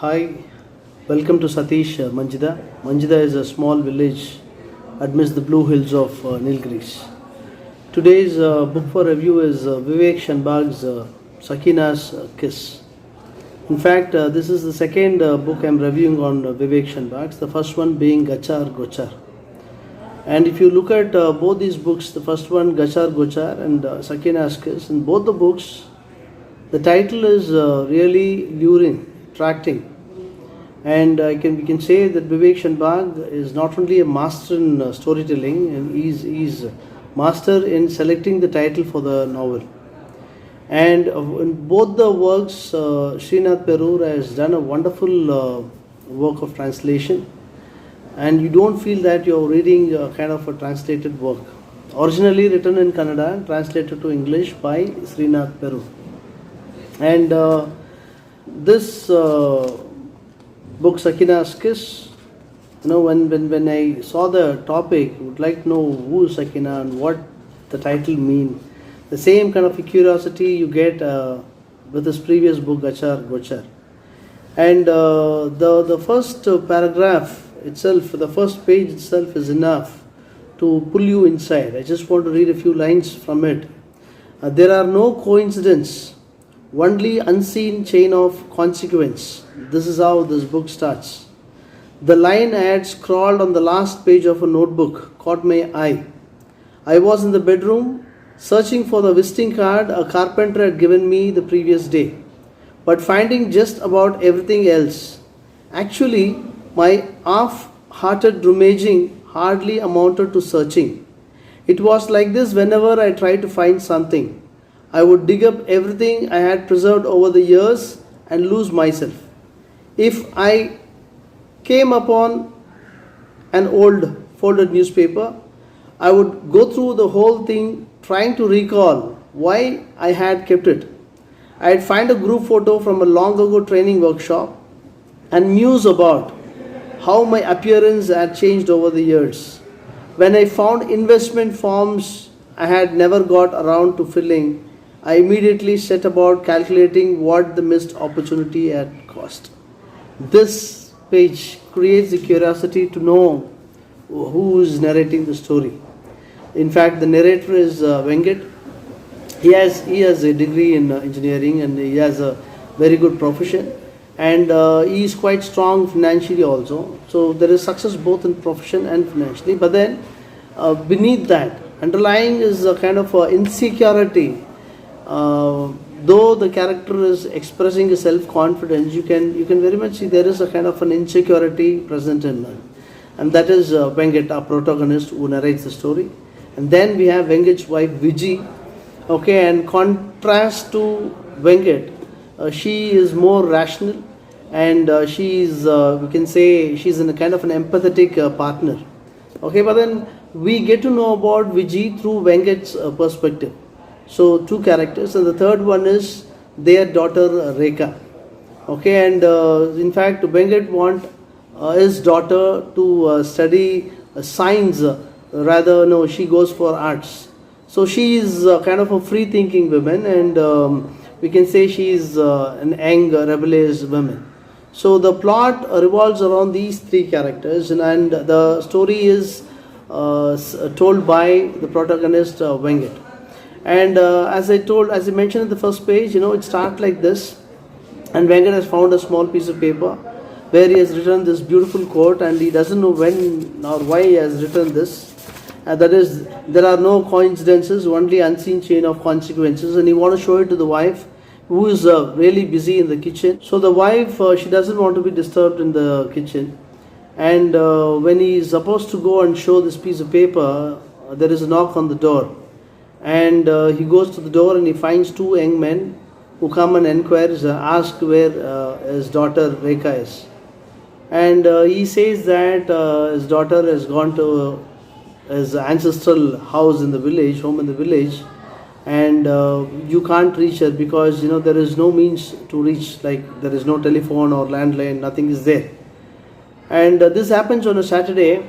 Hi, welcome to Satish Manjida. Manjida is a small village amidst the blue hills of Nilgiris. Today's book for review is Vivek Shanbhag's SAKINA'S Kiss. In fact, this is the second book I'm reviewing on Vivek Shanbhag's, the first one being Gachar Gochar. And if you look at both these books, the first one Gachar Gochar and SAKINA'S Kiss, in both the books, the title is really luring, attracting. And we can say that Vivek Shanbhag is not only a master in storytelling, and he's master in selecting the title for the novel. And in both the works, SRINATH PERUR has done a wonderful work of translation, and you don't feel that you're reading a kind of a translated work. Originally written in Kannada, translated to English by SRINATH PERUR. And this book, SAKINA'S Kiss, when I saw the topic, I would like to know who is Sakina and what the title mean. The same kind of a curiosity you get with his previous book, Gachar Gochar. And the first paragraph itself, the first page itself is enough to pull you inside. I just want to read a few lines from it. There are no coincidences, only unseen chain of consequence. This is how this book starts. The line I had scrawled on the last page of a notebook caught my eye. I was in the bedroom searching for the visiting card a carpenter had given me the previous day, but finding just about everything else. Actually, my half-hearted rummaging hardly amounted to searching. It was like this whenever I tried to find something. I would dig up everything I had preserved over the years and lose myself. If I came upon an old folded newspaper, I would go through the whole thing trying to recall why I had kept it. I'd find a group photo from a long ago training workshop and muse about how my appearance had changed over the years. When I found investment forms I had never got around to filling, I immediately set about calculating what the missed opportunity had cost. This page creates the curiosity to know who is narrating the story. In fact, the narrator is Venkat. He has a degree in engineering, and he has a very good profession, and he is quite strong financially also. So there is success both in profession and financially. But then beneath that, underlying is a kind of insecurity. Though the character is expressing a self-confidence, you can very much see there is a kind of an insecurity present in him. And that is Venkat, our protagonist, who narrates the story. And then we have Venkat's wife Viji. Okay, and contrast to Venkat, she is more rational, and she is, we can say, she's in a kind of an empathetic partner. Okay, but then we get to know about Viji through Venkat's perspective. So two characters, and the third one is their daughter Rekha. Okay, and in fact Venkat want his daughter to study science, rather no, she goes for arts. So she is kind of a free thinking woman, and we can say she is an young rebellious woman. So the plot revolves around these three characters, and the story is told by the protagonist Venkat. And as I mentioned in the first page, it starts like this. And Venkat has found a small piece of paper where he has written this beautiful quote, and he doesn't know when or why he has written this. That is, there are no coincidences, only unseen chain of consequences. And he wants to show it to the wife, who is really busy in the kitchen. So the wife, she doesn't want to be disturbed in the kitchen. And when he is supposed to go and show this piece of paper, there is a knock on the door. And he goes to the door and he finds two young men who come and inquire, ask where his daughter Rekha is. And he says that his daughter has gone to his ancestral house in the village, home in the village, and you can't reach her because there is no means to reach, like there is no telephone or landline, nothing is there. And this happens on a Saturday,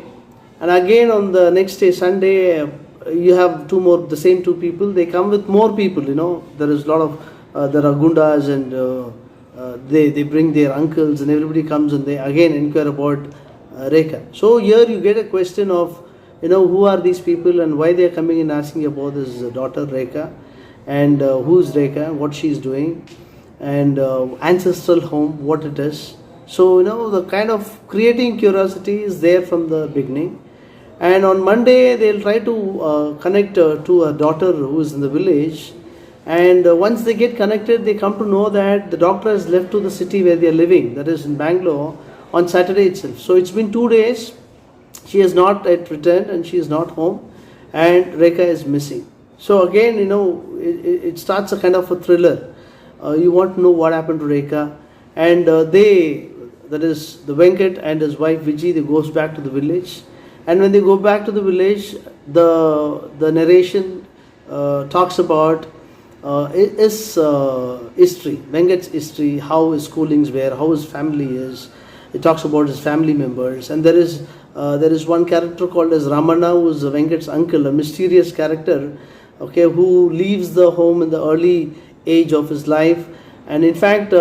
and again on the next day, Sunday, you have the same two people, they come with more people, there is a lot of, there are gundas and they bring their uncles and everybody comes and they again inquire about Rekha. So here you get a question of, who are these people and why they are coming and asking about this daughter Rekha, and who's Rekha, what she's doing, and ancestral home, what it is. So the kind of creating curiosity is there from the beginning. And on Monday they'll try to connect to a daughter who is in the village. And once they get connected, they come to know that the doctor has left to the city where they are living, that is in Bangalore, on Saturday itself. So it's been 2 days, she has not yet returned and she is not home, and Rekha is missing. So again, it starts a kind of a thriller. You want to know what happened to Rekha, and that is the Venkat and his wife Viji, they goes back to the village. And when they go back to the village, the narration talks about his history, Venkat's history, how his schoolings were, how his family is. It talks about his family members, and there is one character called as Ramana, who is Venkat's uncle, a mysterious character, who leaves the home in the early age of his life, and in fact,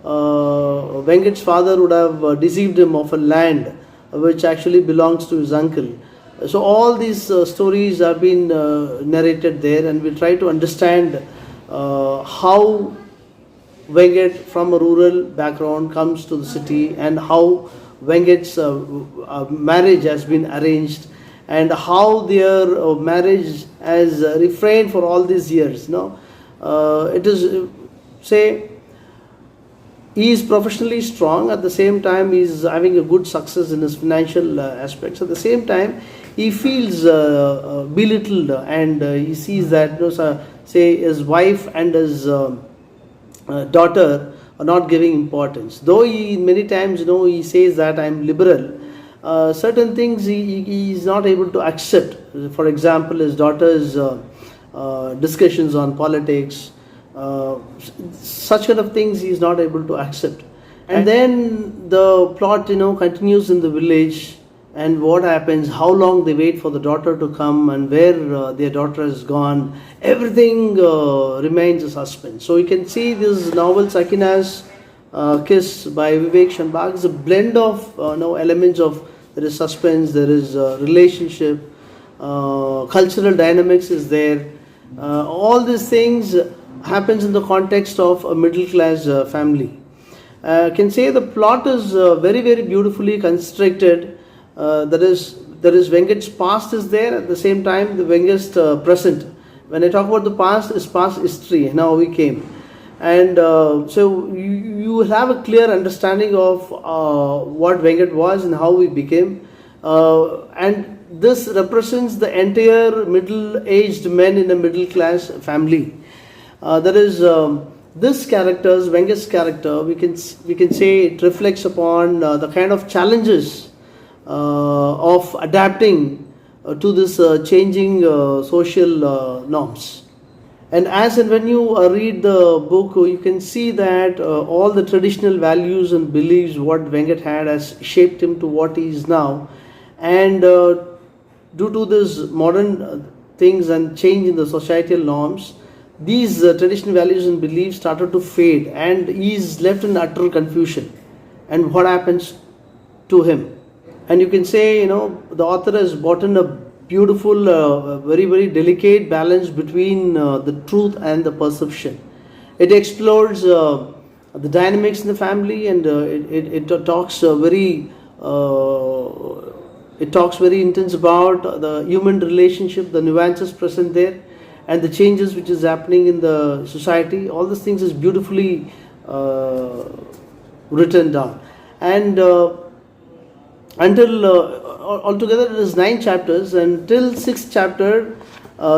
Venkat's father would have deceived him of a land which actually belongs to his uncle. So all these stories have been narrated there, and we'll try to understand how Venkat from a rural background comes to the city, and how Venkat's marriage has been arranged, and how their marriage has refrained for all these years. It is, he is professionally strong, at the same time he is having a good success in his financial aspects. At the same time, he feels belittled, and he sees that his wife and his daughter are not giving importance. Though he many times he says that I am liberal, certain things he is not able to accept. For example, his daughter's discussions on politics, such kind of things he is not able to accept. And then the plot continues in the village, and what happens, how long they wait for the daughter to come, and where their daughter has gone, everything remains a suspense. So you can see this novel SAKINA'S Kiss by VIVEK SHANBHAG is a blend of elements of, there is suspense, there is relationship, cultural dynamics is there. All these things happens in the context of a middle class family. I can say the plot is very, very beautifully constructed. There is Venkat's past is there, at the same time the Venkat's present. When I talk about the past, is past history, how we came. And so you will have a clear understanding of what Venkat was and how he became. And this represents the entire middle-aged men in a middle-class family. There is this character's, Venkat's character, we can say it reflects upon the kind of challenges of adapting to this changing social norms. And as and when you read the book, you can see that all the traditional values and beliefs what Venkat had has shaped him to what he is now. And due to this modern things and change in the societal norms, these traditional values and beliefs started to fade, and he is left in utter confusion. And what happens to him? And you can say, the author has brought in a beautiful, very, very delicate balance between the truth and the perception. It explores the dynamics in the family, and it talks very intense about the human relationship, the nuances present there, and the changes which is happening in the society. All these things is beautifully written down. And until altogether it is 9 chapters, and till 6th chapter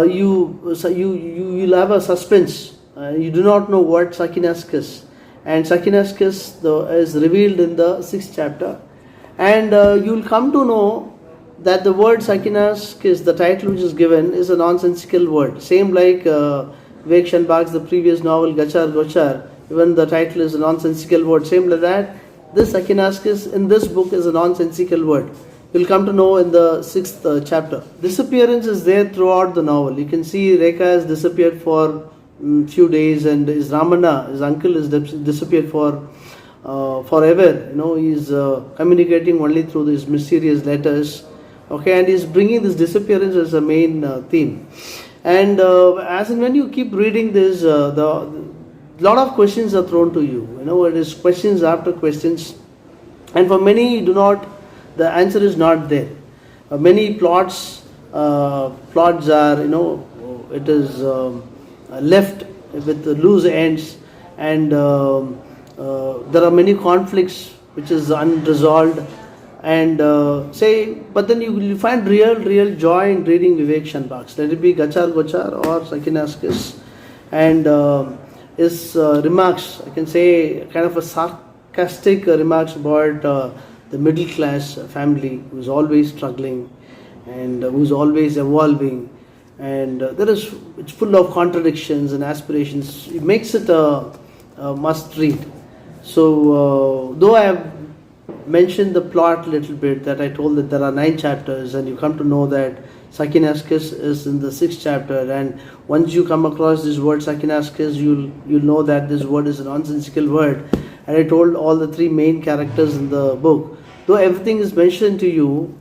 you'll have a suspense. You do not know what SAKINA'S Kiss, and SAKINA'S Kiss is revealed in the 6th chapter, and you'll come to know that the word SAKINA'S Kiss, the title which is given, is a nonsensical word. Same like Vivek SHANBHAG's the previous novel Gachar Gochar, even the title is a nonsensical word. Same like that, this SAKINA'S Kiss in this book is a nonsensical word. You'll come to know in the 6th chapter. Disappearance is there throughout the novel. You can see Rekha has disappeared for few days, and his Ramana, his uncle, is disappeared for forever. He's communicating only through these mysterious letters. Okay, and he's bringing this disappearance as a main theme. And as and when you keep reading this, the lot of questions are thrown to you. It is questions after questions, and for many, the answer is not there. Many plots are, it is left with loose ends, and there are many conflicts which is unresolved. And but then you find real joy in reading Vivek Shanbhags. Let it be Gachar Gochar or SAKINA'S, and his remarks, I can say, kind of a sarcastic remarks about the middle class family who's always struggling and who's always evolving, and it's full of contradictions and aspirations. It makes it a must read. So though I have mentioned the plot a little bit, that I told that there are 9 chapters, and you come to know that SAKINA'S is in the 6th chapter, and once you come across this word SAKINA'S, you'll know that this word is a nonsensical word. And I told all the 3 main characters in the book. Though everything is mentioned to you,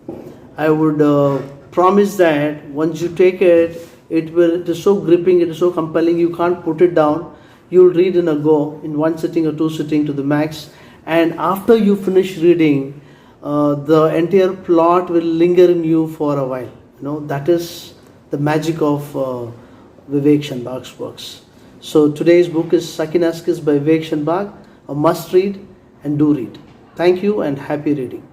I would promise that once you take it, it is so gripping, it is so compelling, you can't put it down. You'll read in a go, in 1 sitting or 2 sitting to the max. And after you finish reading, the entire plot will linger in you for a while. That is the magic of Vivek Shanbhag's works. So today's book is SAKINA'S by Vivek Shanbhag, a must read, and do read. Thank you and happy reading.